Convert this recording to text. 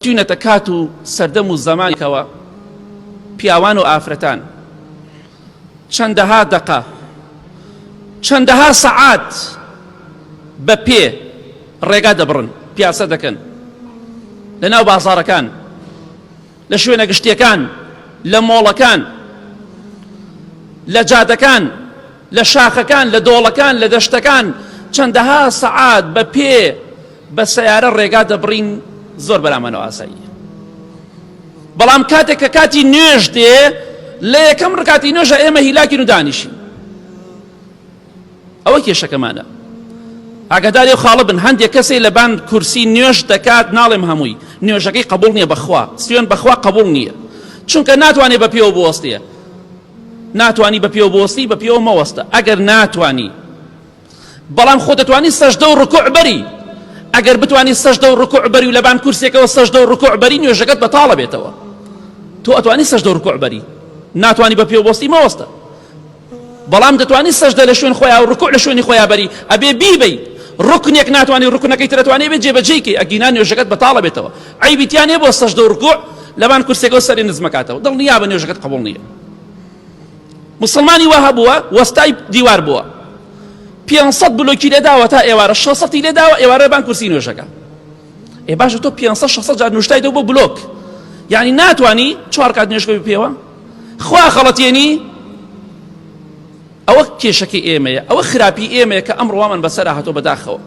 چوونەتە کات و سەردەم و زەمانێکەوە پیاوان و ئافرەتان چەندەها دەقە چەندەها سەعات بە پێ ڕێگا دەبڕن، پیاسە دەکەن لە ناو بازاڕەکان، لە شوێنە گشتیەکان، لە مۆڵەکان، لە جادەکان، لە شاخەکان، لە دۆڵەکان، لە دەشتەکان چەندەها سەعات بە پێ بە سەیارە ڕێگا دەبڕین. زۆر بەرامانەوە ئاساییە. بەڵام کاتێک کە کاتی نوێژ دێ لە یەکەم ڕکاتی نوێژە ئێمە هیلاکین و دانیشین. ئەوە کێشەکەمانە. ئاگاداری و خاڵە بن، هەندێک کەسێک لەبان کورسی نوێژ دەکات ناڵێم هەمووی نوێژەکەی قبول نییە، بەخوا سوێن بەخوا قبول نییە، چونکە ناتوانێت بە پێوە بوەستێ، ناتوانی بە پێوە بوەستی، بە پێوە مەوەستە. ئەگەر ناتوانی بەڵام خۆ دەتوانی سەجدە و ڕکوع بەری، ئەگەر بتوانی سەجدە و ڕکوع بەری و لەبان کورسێکەوە سەجدە و ڕکوع بەری نوێژەکەت بەتاڵە بێتەوە. تۆ ئەتوانی سەجدە و ڕکوع بەری، ناتوانی بە پێوە بوەستی مەوەستە، بەڵام دەتوانی سەجدە لە شوێن خۆیان و ڕکوع لە شوێنی خۆیان بەری. ئەبێ بیبەی ڕکنێک ناتوانی ڕکنەکەی ترەتوانێ بێت جێبەجێیکەی، ئەگینا نوێژەکەت بەتاڵە بێتەوە. عیبیتیانێ بۆ سەجدە و ڕکوع لەبان کورسێکەوە سەری نزمەکاتەوە، دڵنیا بە نوێژەکەت قبول نییە. مسلمانی وا هەبووە وەستای دیوار بووە، 500 بلۆکی لێداوە تا ئێوارە 600 لێداوە، ئێوارە بان کورسی نوێژەکە. باشە تۆ 500-600 جار نوشتایدەوە بۆ بلۆک، یعنی ناتوانی 4 کات نوێژەکە پێوە. خوا خەڵەتێنی. ئەوە کێشەکەی ئێمەیە، ئەوە خراپی ئێمەیە کە ئەمڕۆ وامان بەسەر هاتۆ بەداخەوە.